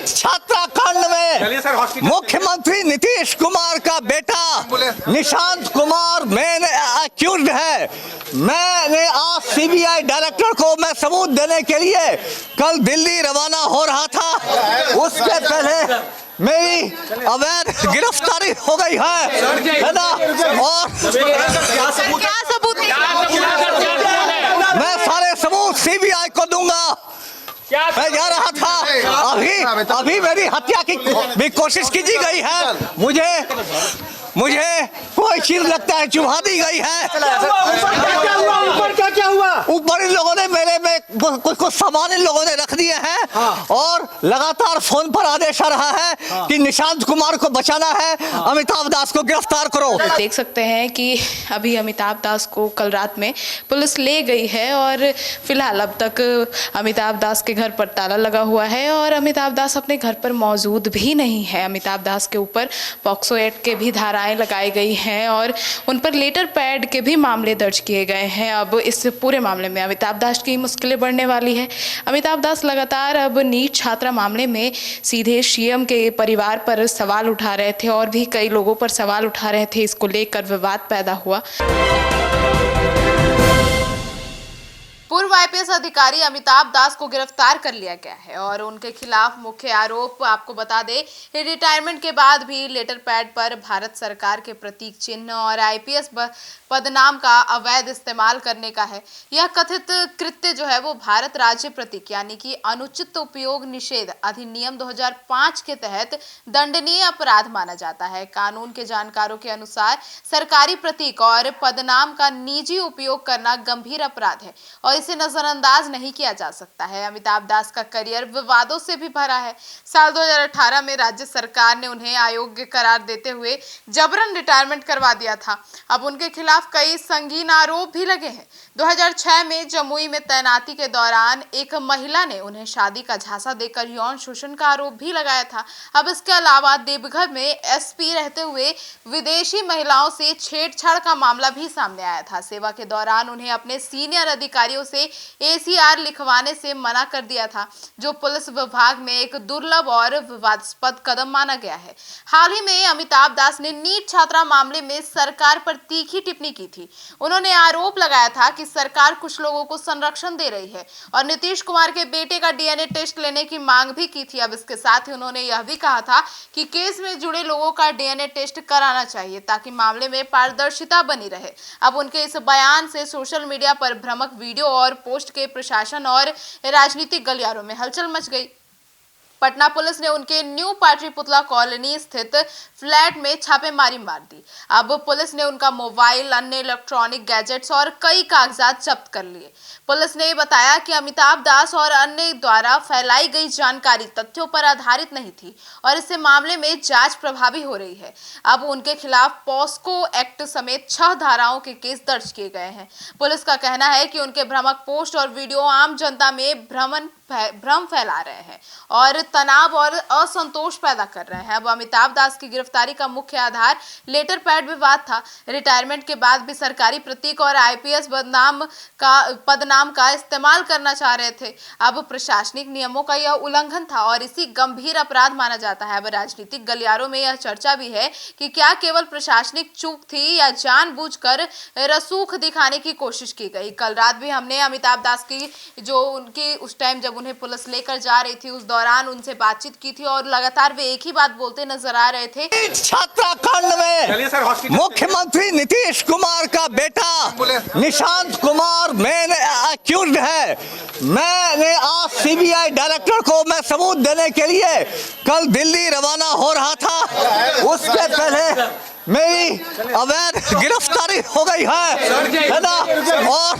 NEET छात्रा कांड में मुख्यमंत्री नीतीश कुमार का बेटा निशांत कुमार मेन अक्यूज्ड है। मैंने आज सीबीआई डायरेक्टर को मैं सबूत देने के लिए कल दिल्ली रवाना हो रहा था। उसके पहले मेरी अवैध गिरफ्तारी हो गई है ना, और मैं सारे सबूत सीबीआई को दूंगा। मैं जा रहा था, अभी मेरी हत्या की भी कोशिश की गई है। मुझे कोई चीज लगता है चुभा दी गई है। क्या हुआ? ऊपर इन लोगों ने मेरे में कुछ सामान इन लोगों ने रख दिए हैं और लगातार फोन पर आदेश आ रहा है कि निशांत कुमार को बचाना है, अमिताभ दास को गिरफ्तार करो। देख सकते हैं कि अभी अमिताभ दास को कल रात में पुलिस ले गई है और फिलहाल अब तक अमिताभ दास के घर पर ताला लगा हुआ है और अमिताभ दास अपने घर पर मौजूद भी नहीं है। अमिताभ दास के ऊपर पॉक्सो एक्ट के भी धाराएं लगाई गई हैं और उन पर लेटर पैड के भी मामले दर्ज किए गए हैं। अब इस पूरे मामले में अमिताभ दास की मुश्किलें बढ़ने वाली है। अमिताभ दास लगातार अब नीट छात्रा मामले में सीधे सीएम के परिवार पर सवाल उठा रहे थे और भी कई लोगों पर सवाल उठा रहे थे। इसको लेकर विवाद पैदा हुआ। पूर्व आईपीएस अधिकारी अमिताभ दास को गिरफ्तार कर लिया गया है और उनके खिलाफ मुख्य आरोप आपको बता दें, रिटायरमेंट के बाद भी लेटर पैड पर भारत सरकार के प्रतीक चिन्ह और आईपीएस पदनाम का अवैध इस्तेमाल करने का है। यह कथित कृत्य जो है वो भारत राज्य प्रतीक यानी कि अनुचित उपयोग निषेध अधिनियम 2005 के तहत दंडनीय अपराध माना जाता है। कानून के जानकारों के अनुसार सरकारी प्रतीक और पदनाम का निजी उपयोग करना गंभीर अपराध है और इसे नजरअंदाज नहीं किया जा सकता है। अमिताभ दास का करियर विवादों से भी भरा है। साल 2018 में राज्य सरकार ने उन्हें अयोग्य करार देते हुए जबरन रिटायरमेंट करवा दिया था। अब उनके खिलाफ कई संगीन आरोप भी लगे हैं। 2006 में जमुई में तैनाती के दौरान एक महिला ने उन्हें शादी का झांसा देकर यौन शोषण का आरोप भी लगाया था। अब इसके अलावा देवघर में एसपी रहते हुए विदेशी महिलाओं से छेड़छाड़ का मामला भी सामने आया था। सेवा के दौरान उन्हें अपने सीनियर अधिकारियों से एसीआर लिखवाने से मना कर दिया था, जो पुलिस विभाग में एक दुर्लभ और विवादास्पद कदम माना गया है। हाल ही में अमिताभ दास ने नीट छात्रा मामले में सरकार पर तीखी टिप्पणी की थी। उन्होंने आरोप लगाया था कि सरकार कुछ लोगों को संरक्षण दे रही है और नीतीश कुमार के बेटे का डीएनए टेस्ट लेने की मांग भी की थी। अब इसके साथ ही उन्होंने यह भी कहा था कि केस में जुड़े लोगों का डीएनए टेस्ट कराना चाहिए ताकि मामले में पारदर्शिता बनी रहे। अब उनके इस बयान से सोशल मीडिया पर भ्रामक वीडियो और पोस्ट के प्रशासन और राजनीतिक गलियारों में हलचल मच गई। पटना पुलिस ने उनके न्यू पाटलिपुत्रा कॉलोनी स्थित फ्लैट में छापेमारी मार दी। अब पुलिस ने उनका मोबाइल, अन्य इलेक्ट्रॉनिक गैजेट्स और कई कागजात जब्त कर लिए। पुलिस ने बताया कि अमिताभ दास और अन्य द्वारा फैलाई गई जानकारी तथ्यों पर आधारित नहीं थी और इससे मामले में जांच प्रभावी हो रही है। अब उनके खिलाफ पॉस्को एक्ट समेत 6 धाराओं के केस दर्ज किए गए हैं। पुलिस का कहना है कि उनके भ्रामक पोस्ट और वीडियो आम जनता में भ्रम फैला रहे हैं और तनाव और असंतोष पैदा कर रहे हैं। अब अमिताभ दास की गिरफ्तारी का मुख्य आधार लेटर पैड विवाद था। रिटायरमेंट के बाद भी सरकारी प्रतीक और आईपीएस पदनाम का इस्तेमाल करना चाह रहे थे। अब प्रशासनिक नियमों का यह उल्लंघन था और इसी गंभीर अपराध माना जाता है। अब राजनीतिक गलियारों में यह चर्चा भी है कि क्या केवल प्रशासनिक चूक थी या जानबूझकर रसूख दिखाने की कोशिश की गई। कल रात भी हमने अमिताभ दास की जो उनकी उस टाइम जब उन्हें पुलिस लेकर जा रही थी उस दौरान उनसे बातचीत की थी और लगातार वे एक ही बात बोलते नजर आ रहे थे। छात्रा कांड में मुख्यमंत्री नीतीश कुमार का बेटा निशांत कुमार मेन अक्यूज्ड है। मैंने आज सीबीआई डायरेक्टर को मैं सबूत देने के लिए कल दिल्ली रवाना हो रहा था। उसके पहले मेरी अवैध गिरफ्तारी हो गई है ना, और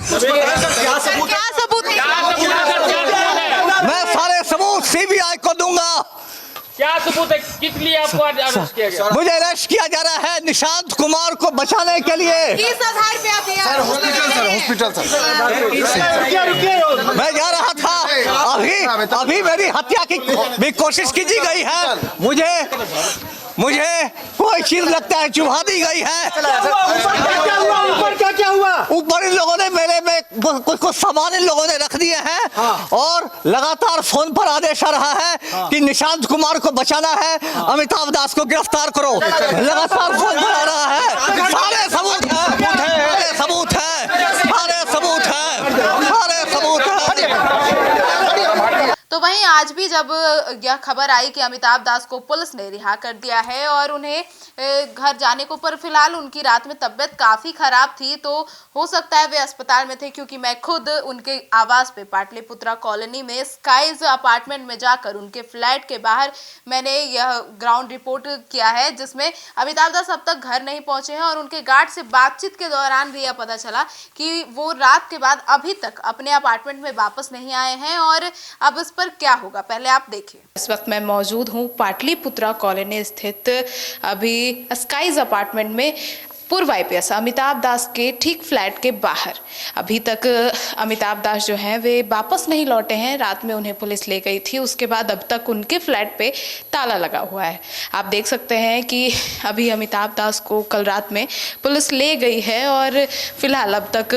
मैं सारे सबूत सीबीआई को दूंगा। क्या सबूत है? किस लिए आपको अरेस्ट किया गया? मुझे अरेस्ट किया जा रहा है निशांत कुमार को बचाने के लिए। किस आधार पे आप यहाँ? हॉस्पिटल मैं जा रहा था, अभी मेरी हत्या की भी कोशिश की गई है। मुझे कोई चीज लगता है चुभा दी गई है। ऊपर क्या हुआ? ऊपर इन लोगों ने मेरे में कुछ सामान इन लोगों ने रख दिए हैं और लगातार फोन पर आदेश आ रहा है कि निशांत कुमार को बचाना है, अमिताभ दास को गिरफ्तार करो। लगातार फोन पर आ रहा है। सारे सबूत है, सारे सबूत है, सारे सबूत है, सारे सबूत है। तो वहीं आज भी जब यह खबर आई कि अमिताभ दास को पुलिस ने रिहा कर दिया है और उन्हें घर जाने को, पर फिलहाल उनकी रात में तबीयत काफ़ी ख़राब थी, तो हो सकता है वे अस्पताल में थे, क्योंकि मैं खुद उनके आवास पे पाटलिपुत्रा कॉलोनी में स्काइज अपार्टमेंट में जाकर उनके फ्लैट के बाहर मैंने यह ग्राउंड रिपोर्ट किया है, जिसमें अमिताभ दास अब तक घर नहीं पहुंचे हैं और उनके गार्ड से बातचीत के दौरान भी यह पता चला कि वो रात के बाद अभी तक अपने अपार्टमेंट में वापस नहीं आए हैं। और अब इस पर क्या होगा, पहले आप देखिए। इस वक्त मैं मौजूद हूँ पाटलिपुत्रा कॉलोनी स्थित अभी स्काइज अपार्टमेंट में पूर्व आईपीएस अमिताभ दास के ठीक फ्लैट के बाहर। अभी तक अमिताभ दास जो हैं वे वापस नहीं लौटे हैं। रात में उन्हें पुलिस ले गई थी, उसके बाद अब तक उनके फ्लैट पे ताला लगा हुआ है। आप देख सकते हैं कि अभी अमिताभ दास को कल रात में पुलिस ले गई है और फिलहाल अब तक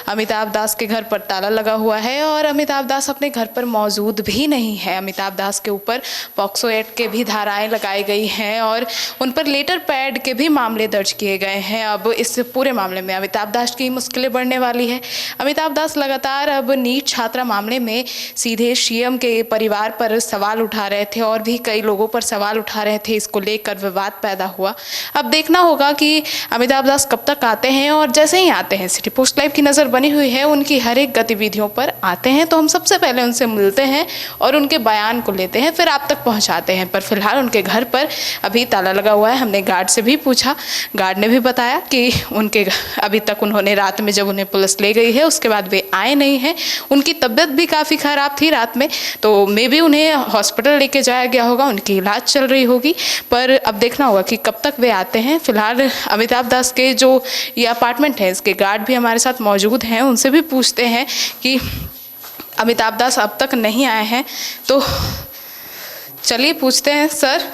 अमिताभ दास के घर पर ताला लगा हुआ है और अमिताभ दास अपने घर पर मौजूद भी नहीं है। अमिताभ दास के ऊपर पॉक्सो एक्ट के भी धाराएँ लगाई गई हैं और उन पर लेटर पैड के भी मामले दर्ज किए गए हैं। अब इस पूरे मामले में अमिताभ दास की मुश्किलें बढ़ने वाली है। अमिताभ दास लगातार अब नीट छात्रा मामले में सीधे सीएम के परिवार पर सवाल उठा रहे थे और भी कई लोगों पर सवाल उठा रहे थे। इसको लेकर विवाद पैदा हुआ। अब देखना होगा कि अमिताभ दास कब तक आते हैं और जैसे ही आते हैं, सिटी पोस्ट लाइव की नज़र बनी हुई है, उनकी हर एक गतिविधियों पर आते हैं तो हम सबसे पहले उनसे मिलते हैं और उनके बयान को लेते हैं, फिर आप तक पहुँचाते हैं। पर फिलहाल उनके घर पर अभी ताला लगा हुआ है। हमने गार्ड से भी पूछा, गार्ड ने भी बताया कि उनके अभी तक उन्होंने रात में जब उन्हें पुलिस ले गई है उसके बाद वे आए नहीं हैं। उनकी तबीयत भी काफ़ी ख़राब थी रात में, तो मे भी उन्हें हॉस्पिटल लेके जाया गया होगा, उनकी इलाज चल रही होगी। पर अब देखना होगा कि कब तक वे आते हैं। फिलहाल अमिताभ दास के जो ये अपार्टमेंट है इसके गार्ड भी हमारे साथ मौजूद हैं, उनसे भी पूछते हैं कि अमिताभ दास अब तक नहीं आए हैं। तो चलिए पूछते हैं। सर,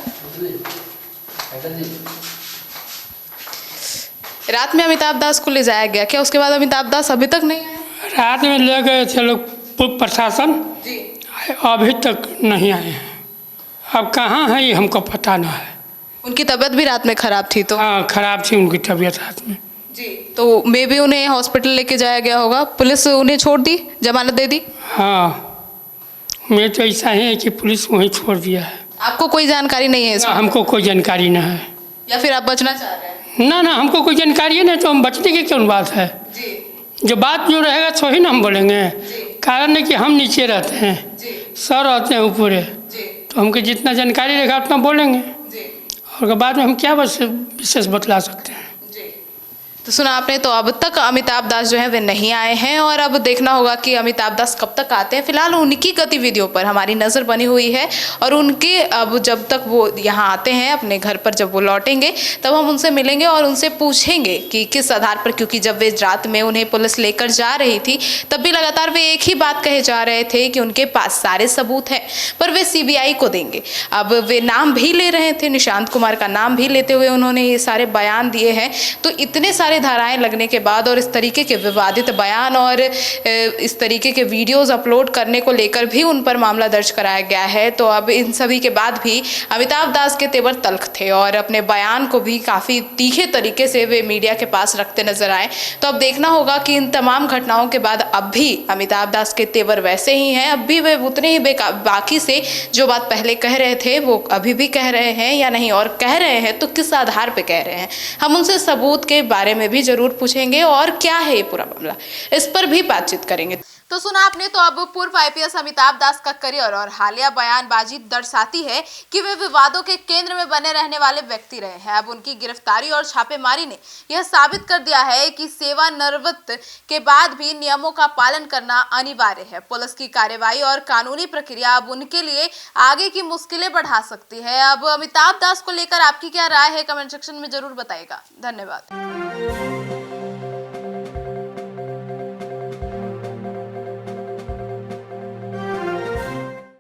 रात में अमिताभ दास को ले जाया गया क्या? उसके बाद अमिताभ दास अभी तक नहीं आए? रात में ले गए थे लोग प्रशासन, अभी तक नहीं आए हैं। अब कहाँ है ये हमको पता ना है। उनकी तबीयत भी रात में खराब थी? तो हाँ, खराब थी उनकी तबीयत रात में जी। तो मे भी उन्हें हॉस्पिटल लेके जाया गया होगा, पुलिस उन्हें छोड़ दी, जमानत दे दी? हाँ, मैं तो ऐसा है कि पुलिस वहीं छोड़ दिया है। आपको कोई जानकारी नहीं है इसमें? हमको कोई जानकारी ना है। या फिर आप बचना चाह रहे हैं? ना, हमको कोई जानकारी है नहीं, तो हम बचने की क्यों बात है जी। जो बात जो रहेगा तो ही ना हम बोलेंगे। कारण है कि हम नीचे रहते हैं, सर रहते हैं ऊपर, तो हमको जितना जानकारी रहेगा उतना बोलेंगे और बाद में हम क्या बस विशेष बतला सकते हैं। तो सुना आपने। तो अब तक अमिताभ दास जो है वे नहीं आए हैं और अब देखना होगा कि अमिताभ दास कब तक आते हैं। फिलहाल उनकी गतिविधियों पर हमारी नज़र बनी हुई है और उनके अब जब तक वो यहाँ आते हैं अपने घर पर, जब वो लौटेंगे तब हम उनसे मिलेंगे और उनसे पूछेंगे कि किस आधार पर, क्योंकि जब वे रात में उन्हें पुलिस लेकर जा रही थी तब भी लगातार वे एक ही बात कहे जा रहे थे कि उनके पास सारे सबूत हैं, पर वे सीबीआई को देंगे। अब वे नाम भी ले रहे थे, निशांत कुमार का नाम भी लेते हुए उन्होंने ये सारे बयान दिए हैं। तो इतने सारे धाराएं लगने के बाद और इस तरीके के विवादित बयान और इस तरीके के वीडियोस अपलोड करने को लेकर भी उन पर मामला दर्ज कराया गया है। तो अब इन सभी के बाद भी अमिताभ दास के तेवर तल्ख थे और अपने बयान को भी काफ़ी तीखे तरीके से वे मीडिया के पास रखते नजर आए। तो अब देखना होगा कि इन तमाम घटनाओं के बाद अब भी अमिताभ दास के तेवर वैसे ही हैं, अब भी वे उतने ही बाकी से जो बात पहले कह रहे थे वो अभी भी कह रहे हैं या नहीं, और कह रहे हैं तो किस आधार पर कह रहे हैं। हम उनसे सबूत के बारे में भी जरूर पूछेंगे और क्या है ये पूरा मामला, इस पर भी बातचीत करेंगे। तो सुना आपने। तो अब पूर्व आईपीएस अमिताभ दास का करियर और हालिया बयानबाजी दर्शाती है कि वे विवादों के केंद्र में बने रहने वाले व्यक्ति रहे हैं। अब उनकी गिरफ्तारी और छापेमारी ने यह साबित कर दिया है कि सेवानिवृत्त के बाद भी नियमों का पालन करना अनिवार्य है। पुलिस की कार्यवाही और कानूनी प्रक्रिया अब उनके लिए आगे की मुश्किलें बढ़ा सकती है। अब अमिताभ दास को लेकर आपकी क्या राय है, कमेंट सेक्शन में जरूर बताइएगा। धन्यवाद।